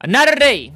Another day,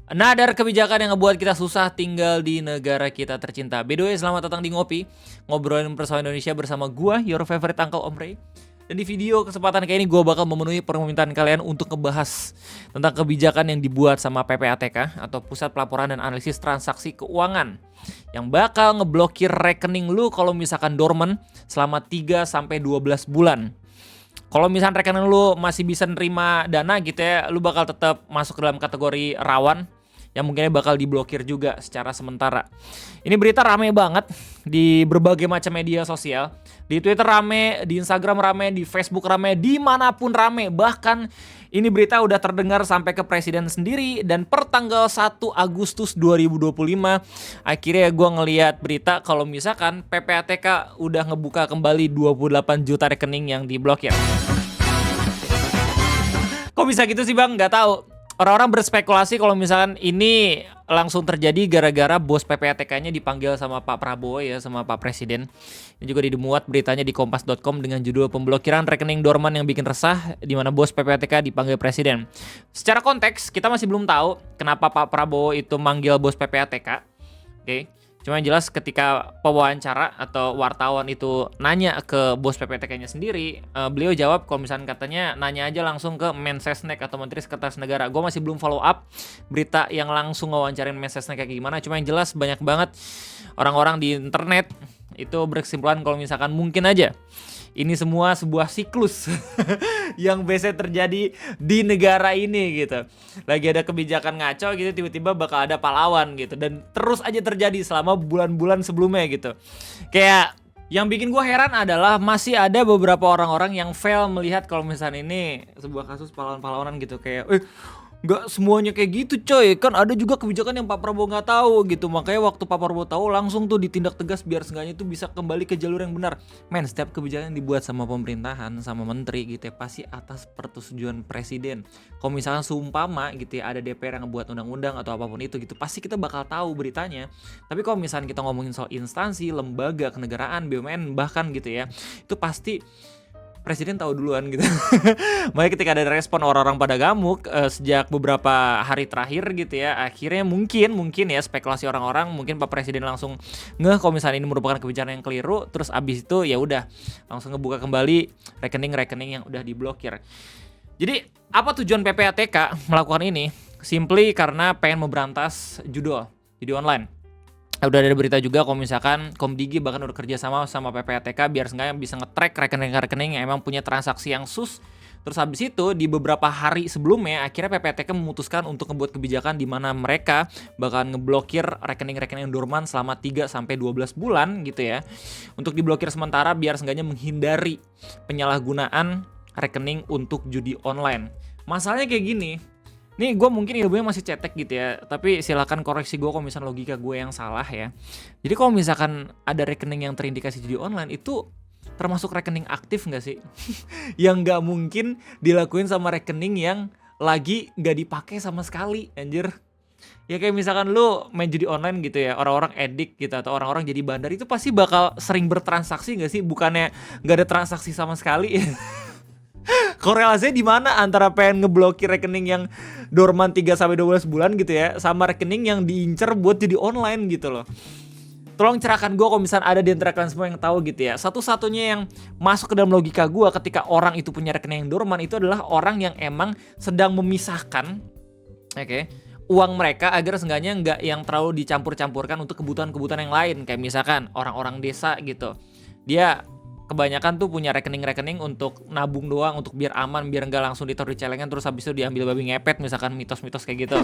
another kebijakan yang ngebuat kita susah tinggal di negara kita tercinta. By the way, selamat datang di Ngopi, ngobrolin persoalan Indonesia bersama gua, your favorite Uncle Om Ray. Dan di video kesempatan kayak ini gua bakal memenuhi permintaan kalian untuk ngebahas tentang kebijakan yang dibuat sama PPATK atau Pusat Pelaporan dan Analisis Transaksi Keuangan yang bakal ngeblokir rekening lu kalau misalkan dormant selama 3 sampai 12 bulan. Kalau misalkan rekening lu masih bisa nerima dana gitu ya, lu bakal tetap masuk ke dalam kategori rawan yang mungkinnya bakal diblokir juga secara sementara. Ini berita rame banget di berbagai macam media sosial. Di Twitter rame, di Instagram rame, di Facebook rame, dimanapun rame. Bahkan ini berita udah terdengar sampai ke presiden sendiri. Dan per tanggal 1 Agustus 2025 akhirnya gue ngeliat berita kalau misalkan PPATK udah ngebuka kembali 28 juta rekening yang diblokir. Kok bisa gitu sih bang? Nggak tahu. Orang-orang berspekulasi kalau misalkan ini langsung terjadi gara-gara bos PPATK-nya dipanggil sama Pak Prabowo ya, sama Pak Presiden. Ini juga dimuat beritanya di kompas.com dengan judul pemblokiran rekening dorman yang bikin resah di mana bos PPATK dipanggil Presiden. Secara konteks kita masih belum tahu kenapa Pak Prabowo itu manggil bos PPATK. Oke. Cuma yang jelas ketika pewawancara atau wartawan itu nanya ke bos PPATK-nya sendiri, beliau jawab kalau misalnya katanya nanya aja langsung ke Mensesnek atau Menteri Sekretaris Negara. Gue masih belum follow up berita yang langsung ngewawancarin Mensesnek kayak gimana. Cuma yang jelas banyak banget orang-orang di internet itu berkesimpulan kalau misalkan mungkin aja ini semua sebuah siklus yang biasa terjadi di negara ini gitu. Lagi ada kebijakan ngaco gitu, tiba-tiba bakal ada pahlawan gitu. Dan terus aja terjadi selama bulan-bulan sebelumnya gitu. Kayak yang bikin gue heran adalah masih ada beberapa orang-orang yang fail melihat kalau misalnya ini sebuah kasus pahlawan-pahlawanan gitu. Kayak nggak semuanya kayak gitu coy, kan ada juga kebijakan yang Pak Prabowo nggak tahu gitu. Makanya waktu Pak Prabowo tahu langsung tuh ditindak tegas biar seenggaknya tuh bisa kembali ke jalur yang benar. Men, setiap kebijakan yang dibuat sama pemerintahan, sama menteri gitu ya, pasti atas persetujuan presiden. Kalau misalkan seumpama gitu ya ada DPR yang ngebuat undang-undang atau apapun itu gitu, pasti kita bakal tahu beritanya. Tapi kalau misalkan kita ngomongin soal instansi, lembaga, kenegaraan, BUMN bahkan gitu ya, itu pasti presiden tahu duluan gitu. Makanya ketika ada respon orang-orang pada gamuk sejak beberapa hari terakhir gitu ya, akhirnya mungkin ya spekulasi orang-orang, mungkin Pak Presiden langsung ngeh kalau misalnya ini merupakan kebijakan yang keliru, terus abis itu ya udah langsung ngebuka kembali rekening-rekening yang udah diblokir. Jadi apa tujuan PPATK melakukan ini? Simply karena pengen memberantas judi online. Udah ada berita juga kalau misalkan Komdigi bahkan udah kerja sama PPATK biar seenggaknya bisa nge-track rekening-rekening yang emang punya transaksi yang sus. Terus habis itu di beberapa hari sebelumnya akhirnya PPATK memutuskan untuk ngebuat kebijakan di mana mereka bakal ngeblokir rekening-rekening dorman selama 3 sampai 12 bulan gitu ya. Untuk diblokir sementara biar seenggaknya menghindari penyalahgunaan rekening untuk judi online. Masalahnya kayak gini. Nih gue mungkin ilmunya masih cetek gitu ya, tapi silakan koreksi gue kalau misalnya logika gue yang salah ya. Jadi kalau misalkan ada rekening yang terindikasi judi online itu termasuk rekening aktif gak sih? Yang gak mungkin dilakuin sama rekening yang lagi gak dipakai sama sekali, anjir. Ya kayak misalkan lu main judi online gitu ya, orang-orang edik gitu atau orang-orang jadi bandar itu pasti bakal sering bertransaksi gak sih? Bukannya gak ada transaksi sama sekali. Korelasinya di mana antara pengen ngeblokir rekening yang dorman 3 sampai 12 bulan gitu ya sama rekening yang diincer buat jadi online gitu loh. Tolong cerahkan gue kalau misalnya ada di antara kalian semua yang tahu gitu ya. Satu-satunya yang masuk ke dalam logika gue ketika orang itu punya rekening yang dorman itu adalah orang yang emang sedang memisahkan uang mereka agar seenggaknya nggak yang terlalu dicampur-campurkan untuk kebutuhan-kebutuhan yang lain. Kayak misalkan orang-orang desa gitu, dia kebanyakan tuh punya rekening-rekening untuk nabung doang, untuk biar aman, biar nggak langsung ditaruh di celengan terus habis itu diambil babi ngepet, misalkan mitos-mitos kayak gitu.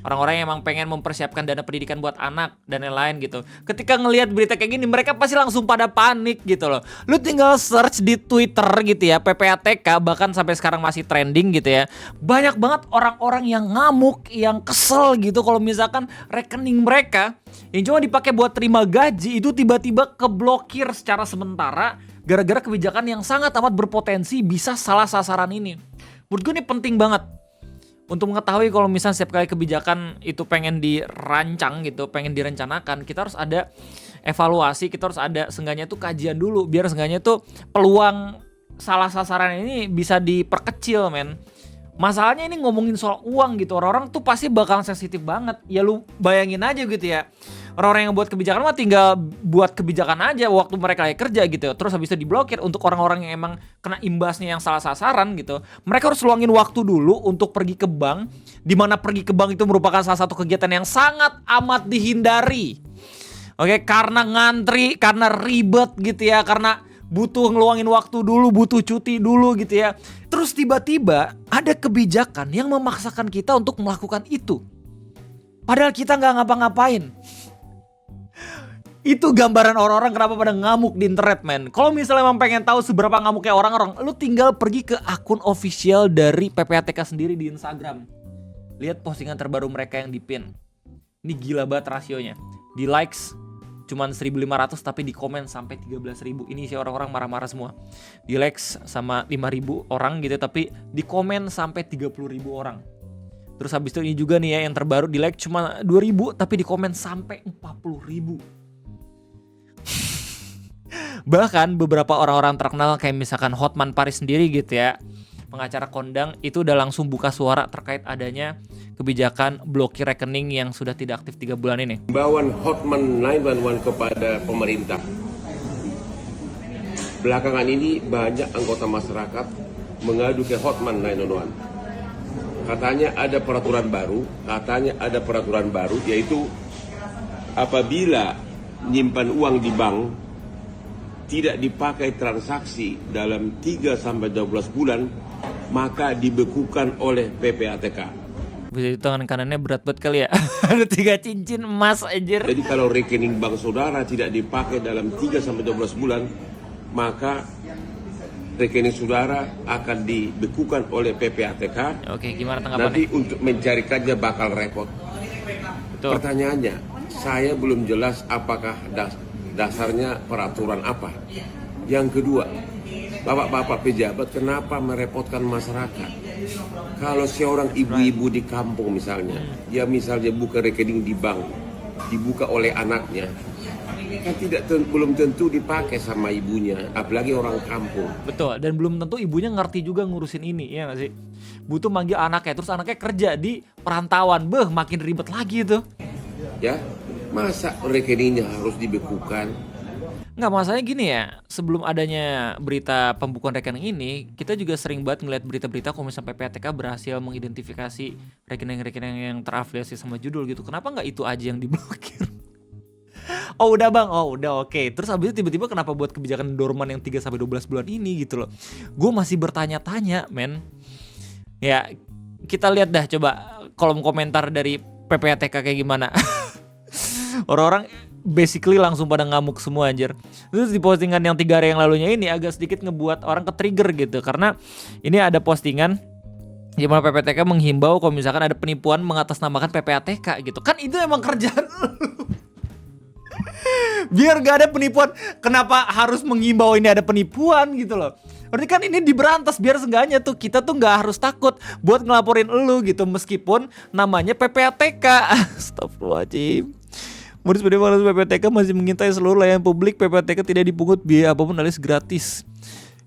Orang-orang yang emang pengen mempersiapkan dana pendidikan buat anak dan lain-lain gitu. Ketika ngelihat berita kayak gini, mereka pasti langsung pada panik gitu loh. Lu tinggal search di Twitter gitu ya, PPATK bahkan sampai sekarang masih trending gitu ya. Banyak banget orang-orang yang ngamuk, yang kesel gitu kalau misalkan rekening mereka yang cuma dipakai buat terima gaji itu tiba-tiba keblokir secara sementara gara-gara kebijakan yang sangat amat berpotensi bisa salah sasaran ini. Menurut gue ini penting banget untuk mengetahui kalau misalnya setiap kali kebijakan itu pengen dirancang gitu, pengen direncanakan, kita harus ada evaluasi, kita harus ada seenggaknya tuh kajian dulu biar seenggaknya tuh peluang salah sasaran ini bisa diperkecil men. Masalahnya ini ngomongin soal uang gitu, orang-orang tuh pasti bakal sensitif banget. Ya lu bayangin aja gitu ya, orang-orang yang buat kebijakan mah tinggal buat kebijakan aja waktu mereka lagi kerja gitu. Terus habis itu diblokir. Untuk orang-orang yang emang kena imbasnya yang salah sasaran gitu, mereka harus luangin waktu dulu untuk pergi ke bank, dimana pergi ke bank itu merupakan salah satu kegiatan yang sangat amat dihindari. Oke, karena ngantri, karena ribet gitu ya, karena butuh ngeluangin waktu dulu, butuh cuti dulu gitu ya. Terus tiba-tiba ada kebijakan yang memaksakan kita untuk melakukan itu. Padahal kita nggak ngapa-ngapain. Itu gambaran orang-orang kenapa pada ngamuk di internet, men. Kalau misalnya emang pengen tahu seberapa ngamuknya orang-orang, lu tinggal pergi ke akun official dari PPATK sendiri di Instagram. Lihat postingan terbaru mereka yang di-pin. Ini gila banget rasionya. Di likes cuman 1.500 tapi di komen sampai 13.000. Ini sih orang-orang marah-marah semua. Di likes sama 5.000 orang gitu tapi di komen sampai 30.000 orang. Terus habis itu ini juga nih ya yang terbaru, di like cuma 2.000 tapi di komen sampai 40.000. Bahkan beberapa orang-orang terkenal kayak misalkan Hotman Paris sendiri gitu ya, pengacara kondang, itu udah langsung buka suara terkait adanya kebijakan blokir rekening yang sudah tidak aktif 3 bulan ini. Himbauan Hotman 911 kepada pemerintah. Belakangan ini banyak anggota masyarakat mengadu ke Hotman 911. Katanya ada peraturan baru, yaitu apabila nyimpan uang di bank tidak dipakai transaksi dalam 3-12 bulan, maka dibekukan oleh PPATK. Bisa itu tangan kanannya berat banget kali ya. Ada 3 cincin emas anjir. Jadi kalau rekening bank saudara tidak dipakai dalam 3-12 bulan, maka rekening saudara akan dibekukan oleh PPATK. Oke, gimana tanggapannya? Nanti untuk mencarikannya bakal repot. Betul. Pertanyaannya, saya belum jelas apakah dasarnya peraturan apa. Yang kedua, bapak-bapak pejabat kenapa merepotkan masyarakat? Kalau seorang ibu-ibu di kampung misalnya, ya misalnya buka rekening di bank, dibuka oleh anaknya, kan belum tentu dipakai sama ibunya, apalagi orang kampung. Betul, dan belum tentu ibunya ngerti juga ngurusin ini, ya nggak sih? Butuh manggil anaknya, terus anaknya kerja di perantauan, makin ribet lagi tuh. Ya, masa rekeningnya harus dibekukan? Nggak, masalahnya gini ya, sebelum adanya berita pembukuan rekening ini, kita juga sering banget ngeliat berita-berita kalau misalnya PPATK berhasil mengidentifikasi rekening-rekening yang terafiliasi sama judul gitu. Kenapa nggak itu aja yang diblokir? Oh udah bang, oh udah oke. Terus abis itu tiba-tiba kenapa buat kebijakan dorman yang 3-12 bulan ini gitu loh. Gue masih bertanya-tanya, men. Ya, kita lihat dah coba kolom komentar dari PPATK kayak gimana. Orang-orang basically langsung pada ngamuk semua anjir. Terus di postingan yang 3 hari yang lalunya ini agak sedikit ngebuat orang ke-trigger gitu. Karena ini ada postingan di mana PPATK menghimbau kalau misalkan ada penipuan mengatasnamakan PPATK gitu. Kan itu emang kerjaan lu. Biar gak ada penipuan, kenapa harus menghimbau ini ada penipuan gitu loh. Berarti kan ini diberantas biar seenggaknya tuh kita tuh gak harus takut buat ngelaporin elu gitu meskipun namanya PPATK. Astagfirullahaladzim. Modus penerimaan PPATK masih mengintai seluruh layanan publik. PPATK tidak dipungut biaya apapun alias gratis.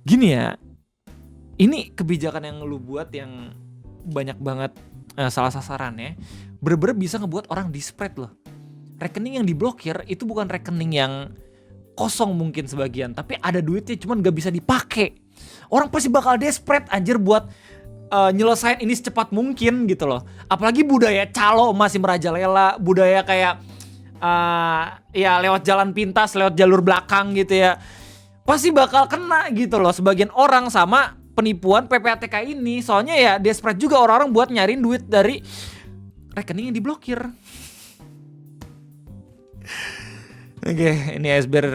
Gini ya, ini kebijakan yang lu buat yang banyak banget salah sasaran ya, bener-bener bisa ngebuat orang disparate loh. Rekening yang diblokir itu bukan rekening yang kosong mungkin sebagian, tapi ada duitnya cuman gak bisa dipakai. Orang pasti bakal desperate anjir buat nyelesain ini secepat mungkin gitu loh. Apalagi budaya calo masih merajalela, budaya kayak ya lewat jalan pintas, lewat jalur belakang gitu ya. Pasti bakal kena gitu loh sebagian orang sama penipuan PPATK ini. Soalnya ya desperate juga orang-orang buat nyariin duit dari rekening yang diblokir. Oke, ini Esber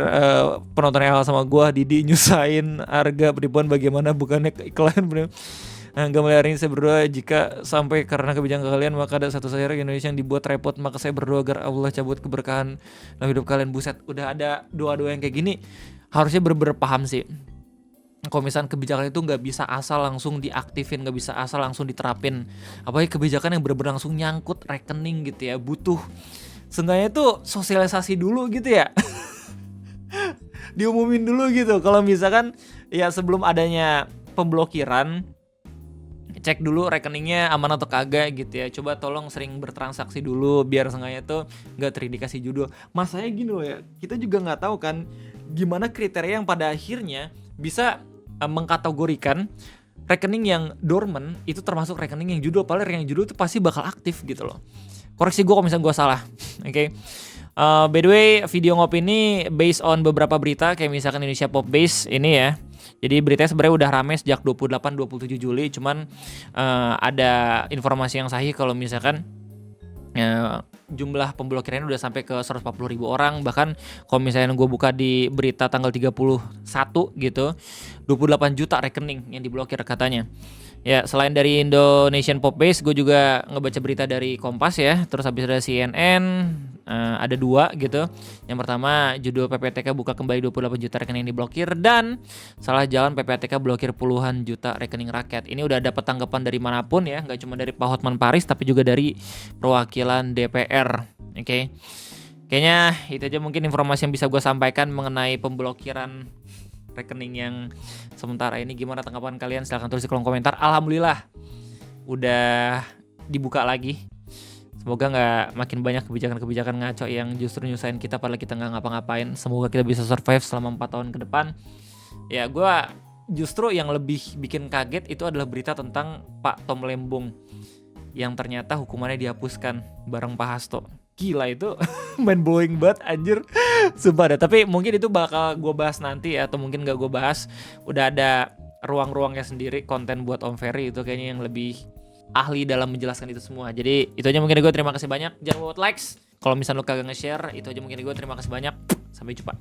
penonton yang sama gua, Didi nyusahin harga penipuan bagaimana bukannya ke iklan. Hingga mulai hari ini saya berdoa jika sampai karena kebijakan kalian maka ada satu saja Indonesia yang dibuat repot, maka saya berdoa agar Allah cabut keberkahan dalam hidup kalian. Buset, udah ada doa-doa yang kayak gini harusnya bener-bener paham sih. Kalau misalnya kebijakan itu nggak bisa asal langsung diaktifin, nggak bisa asal langsung diterapin. Apalagi kebijakan yang bener-bener langsung nyangkut rekening gitu ya, butuh seenggaknya tuh sosialisasi dulu gitu ya. Diumumin dulu gitu. Kalau misalkan ya sebelum adanya pemblokiran, cek dulu rekeningnya aman atau kagak gitu ya. Coba tolong sering bertransaksi dulu biar seenggaknya tuh nggak terindikasi judul. Masanya gini loh ya, kita juga nggak tahu kan gimana kriteria yang pada akhirnya bisa mengkategorikan rekening yang dormant itu termasuk rekening yang judul. Padahal rekening judul itu pasti bakal aktif gitu loh. Koreksi gue kalau misalnya gue salah. Oke. By the way, video ngopi ini based on beberapa berita kayak misalkan Indonesia Pop Base ini ya. Jadi beritanya sebenarnya udah rame sejak 28-27 Juli, cuman ada informasi yang sahih kalau misalkan jumlah pemblokirannya udah sampai ke 140.000 orang. Bahkan kalau misalnya gue buka di berita tanggal 31 gitu, 28 juta rekening yang diblokir katanya. Ya, selain dari Indonesian Pop Base, gue juga ngebaca berita dari Kompas ya. Terus habis ada CNN, ada 2 gitu. Yang pertama, judul PPATK buka kembali 28 juta rekening yang diblokir, dan salah jalan PPATK blokir puluhan juta rekening rakyat. Ini udah dapat tanggapan dari manapun ya, nggak cuma dari Pak Hotman Paris tapi juga dari perwakilan DPR. Oke. Kayaknya itu aja mungkin informasi yang bisa gue sampaikan mengenai pemblokiran rekening yang sementara ini. Gimana tanggapan kalian? Silahkan tulis di kolom komentar. Alhamdulillah udah dibuka lagi. Semoga nggak makin banyak kebijakan-kebijakan ngaco yang justru nyusahin kita padahal kita nggak ngapa-ngapain. Semoga kita bisa survive selama 4 tahun ke depan. Ya, gue justru yang lebih bikin kaget itu adalah berita tentang Pak Tom Lembong yang ternyata hukumannya dihapuskan bareng Pak Hasto. Gila itu mind blowing banget anjir. Sumpah dah. Tapi mungkin itu bakal gue bahas nanti ya, atau mungkin gak gue bahas. Udah ada ruang-ruangnya sendiri konten buat Om Ferry itu kayaknya yang lebih ahli dalam menjelaskan itu semua. Jadi itu aja mungkin gue, terima kasih banyak. Jangan lupa likes. Kalau misalnya lu kagak nge-share, itu aja mungkin gue, terima kasih banyak. Sampai jumpa.